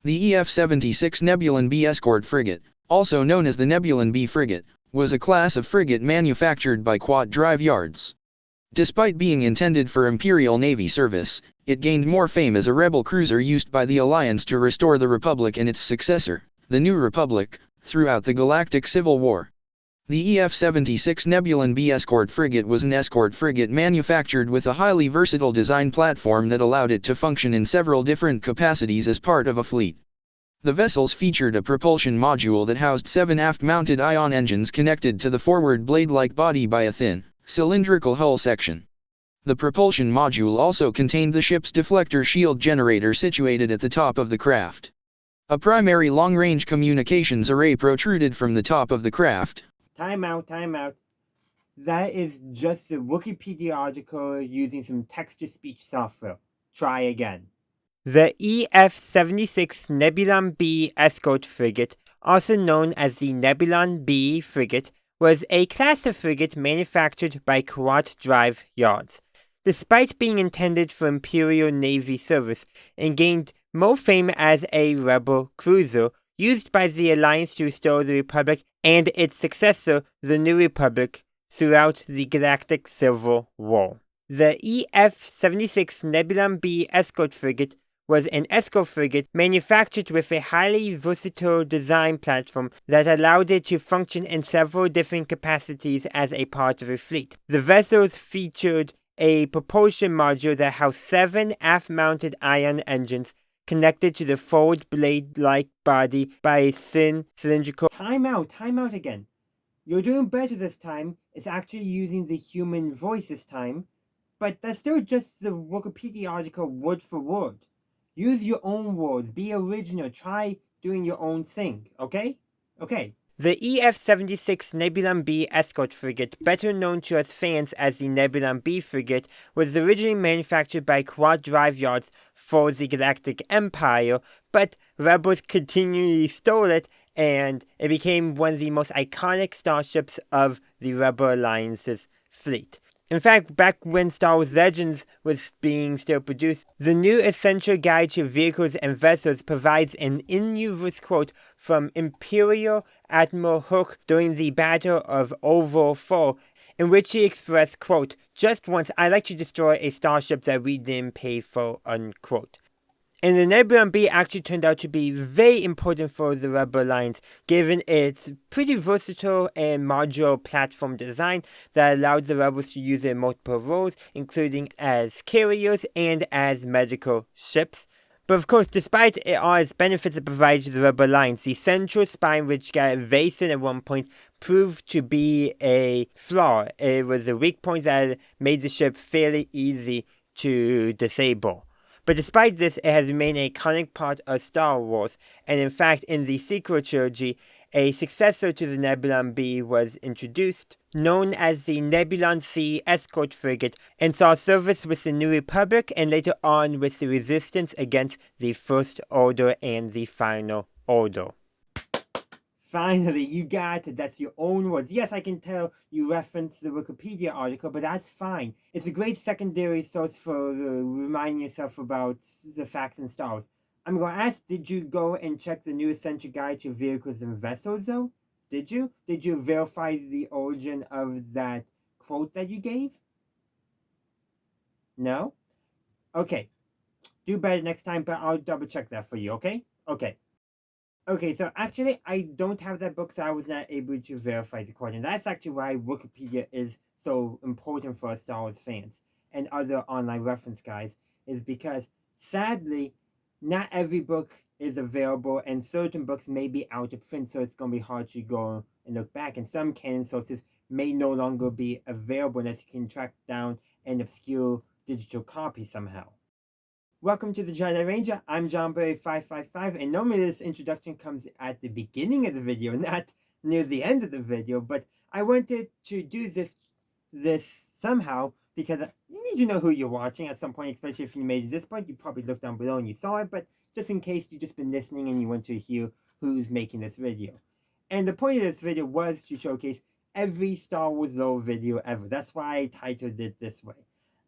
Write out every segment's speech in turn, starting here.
The EF-76 Nebulon-B escort frigate, also known as the Nebulon-B frigate, was a class of frigate manufactured by PSWYT drive yards. Despite being intended for Imperial Navy service, it gained more fame as a rebel cruiser used by the Alliance to restore the Republic and its successor, the New Republic, throughout the Galactic Civil War. The EF-76 Nebulon-B escort frigate was an escort frigate manufactured with a highly versatile design platform that allowed it to function in several different capacities as part of a fleet. The vessels featured a propulsion module that housed 7 aft-mounted ion engines connected to the forward blade-like body by a thin, cylindrical hull section. The propulsion module also contained the ship's deflector shield generator situated at the top of the craft. A primary long-range communications array protruded from the top of the craft. Time out. That is just a Wookieepedia article using some text-to-speech software. Try again. The EF-76 Nebulon-B escort frigate, also known as the Nebulon-B frigate, was a class of frigate manufactured by PSWYT drive yards. Despite being intended for Imperial Navy service, it gained more fame as a rebel cruiser used by the Alliance to restore the Republic and its successor, the New Republic, throughout the Galactic Civil War. The EF-76 Nebulon-B escort frigate was an escort frigate manufactured with a highly versatile design platform that allowed it to function in several different capacities as a part of a fleet. The vessels featured a propulsion module that housed 7 aft-mounted ion engines connected to the forward blade-like body by a thin cylindrical... Time out again. You're doing better this time. It's actually using the human voice this time, but that's still just the Wookieepedia article word for word. Use your own words, be original, try doing your own thing, okay? Okay. The EF-76 Nebulon-B escort frigate, better known to us fans as the Nebulon-B frigate, was originally manufactured by PSWYT drive yards for the Galactic Empire, but rebels continually stole it, and it became one of the most iconic starships of the Rebel Alliance's fleet. In fact, back when Star Wars Legends was being still produced, the new Essential Guide to Vehicles and Vessels provides an in-universe quote from Imperial Admiral Hook during the Battle of Oval 4, in which he expressed, quote, "Just once I'd like to destroy a starship that we didn't pay for," unquote. And the Nebulon-B actually turned out to be very important for the Rebel Alliance, given its pretty versatile and modular platform design that allowed the Rebels to use it in multiple roles, including as carriers and as medical ships. But of course, despite all its benefits it provided to the Rebel Alliance, the central spine, which got very thin at one point, proved to be a flaw. It was a weak point that made the ship fairly easy to disable. But despite this, it has remained an iconic part of Star Wars, and in fact, in the sequel trilogy, a successor to the Nebulon-B was introduced, known as the Nebulon-C escort frigate, and saw service with the New Republic and later on with the resistance against the First Order and the Final Order. Finally, you got it. That's your own words. Yes, I can tell you referenced the Wookieepedia article, but that's fine. It's a great secondary source for reminding yourself about the facts and Star Wars. I'm going to ask, did you go and check the new Essential Guide to Vehicles and Vessels, though? Did you? Did you verify the origin of that quote that you gave? No? Okay. Do better next time, but I'll double check that for you, okay? Okay. Okay, so actually, I don't have that book, so I was not able to verify the quote. And that's actually why Wookieepedia is so important for us Star Wars fans and other online reference guides, is because, sadly, not every book is available, and certain books may be out of print, so it's going to be hard to go and look back. And some canon sources may no longer be available unless you can track down an obscure digital copy somehow. Welcome to the Jedi Ranger. I'm JohnBerry555, and normally this introduction comes at the beginning of the video, not near the end of the video, but I wanted to do this somehow because you need to know who you're watching at some point, especially if you made it to this point. You probably looked down below and you saw it, but just in case you've just been listening and you want to hear who's making this video. And the point of this video was to showcase every Star Wars lore video ever. That's why I titled it this way.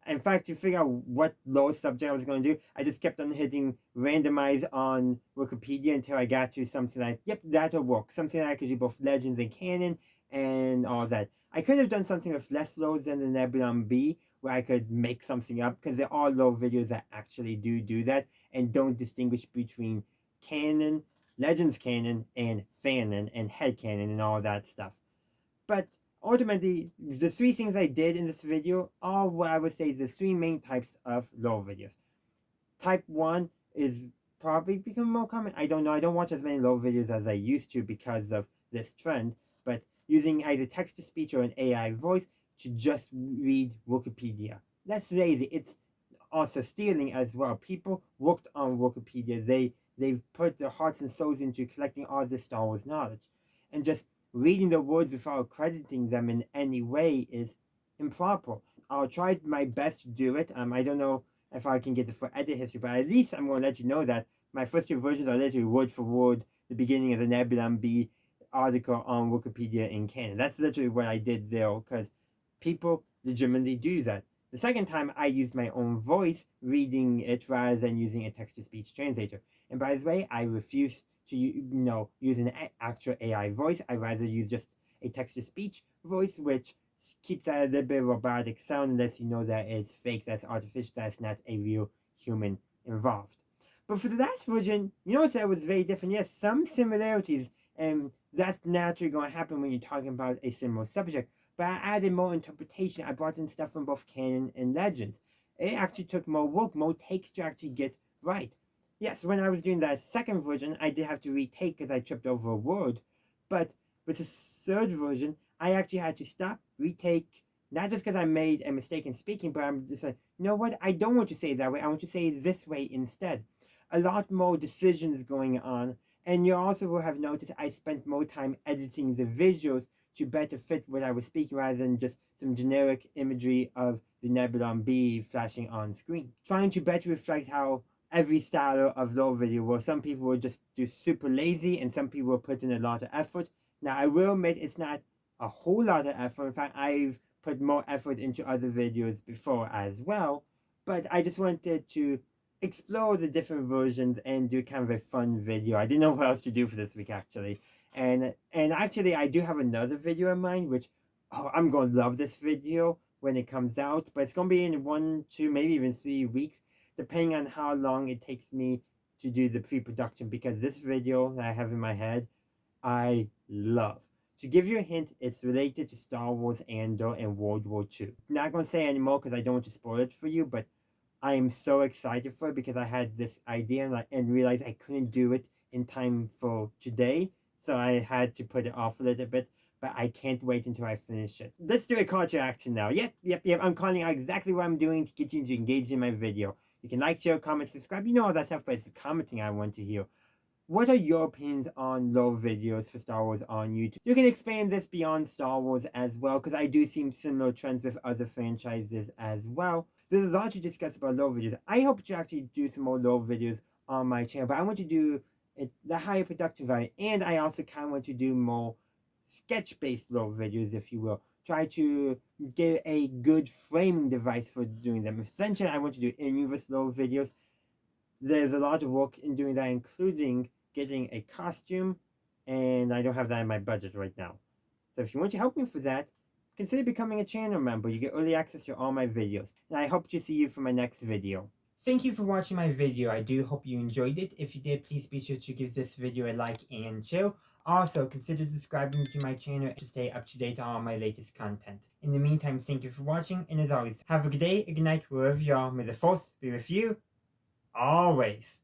In fact, to figure out what low subject I was going to do, I just kept on hitting randomize on Wikipedia until I got to something like, yep, that'll work. Something that I could do both Legends and Canon and all that. I could have done something with less loads than the Nebulon-B, where I could make something up, because there are low videos that actually do that and don't distinguish between canon, Legends canon, and fanon, and head canon, and all that stuff. But ultimately, the three things I did in this video are what I would say the three main types of lore videos. Type 1 is probably becoming more common. I don't know. I don't watch as many lore videos as I used to because of this trend. But using either text-to-speech or an AI voice to just read Wikipedia. That's lazy. It's also stealing as well. People worked on Wikipedia. They've put their hearts and souls into collecting all this Star Wars knowledge. And just reading the words without crediting them in any way is improper. I'll try my best to do it. I don't know if I can get the full edit history, but at least I'm going to let you know that my first two versions are literally word for word the beginning of the Nebulon-B article on Wikipedia in Canon. That's literally what I did there, because people legitimately do that. The second time, I used my own voice reading it rather than using a text-to-speech translator. And by the way, I refuse to use an actual AI voice. I'd rather use just a text-to-speech voice, which keeps that a little bit of robotic sound unless you know that it's fake, that's artificial, that's not a real human involved. But for the last version, you notice that it was very different. Yes, some similarities, and that's naturally going to happen when you're talking about a similar subject. But I added more interpretation. I brought in stuff from both canon and legends. It actually took more work, more takes to actually get right. Yes, when I was doing that second version, I did have to retake because I tripped over a word. But with the third version, I actually had to stop, retake, not just because I made a mistake in speaking, but I'm just like, you know what? I don't want to say it that way. I want to say it this way instead. A lot more decisions going on. And you also will have noticed I spent more time editing the visuals to better fit what I was speaking rather than just some generic imagery of the Nebulon-B flashing on screen. Trying to better reflect how every style of lore video, where some people will just do super lazy and some people will put in a lot of effort. Now, I will admit it's not a whole lot of effort. In fact, I've put more effort into other videos before as well. But I just wanted to explore the different versions and do kind of a fun video. I didn't know what else to do for this week, actually. And actually, I do have another video in mind, which, I'm going to love this video when it comes out. But it's going to be in 1, 2, maybe even 3 weeks, depending on how long it takes me to do the pre-production. Because this video that I have in my head, I love. To give you a hint, it's related to Star Wars Andor and World War II. Not going to say anymore because I don't want to spoil it for you, but I am so excited for it because I had this idea and realized I couldn't do it in time for today. So I had to put it off a little bit, but I can't wait until I finish it. Let's do a call to action now. Yep. I'm calling out exactly what I'm doing to get you to engage in my video. You can like, share, comment, subscribe. You know all that stuff, but it's the commenting I want to hear. What are your opinions on lore videos for Star Wars on YouTube? You can expand this beyond Star Wars as well, because I do see similar trends with other franchises as well. There's a lot to discuss about lore videos. I hope to actually do some more lore videos on my channel, but I want to do the higher production value, and I also kind of want to do more sketch-based lore videos, if you will. Try to get a good framing device for doing them. Essentially, I want to do in-universe lore videos. There's a lot of work in doing that, including getting a costume, and I don't have that in my budget right now. So if you want to help me for that, consider becoming a channel member. You get early access to all my videos, and I hope to see you for my next video. Thank you for watching my video. I do hope you enjoyed it. If you did, please be sure to give this video a like and share. Also, consider subscribing to my channel to stay up to date on all my latest content. In the meantime, thank you for watching, and as always, have a good day, a good night, wherever you are. May the Force be with you always.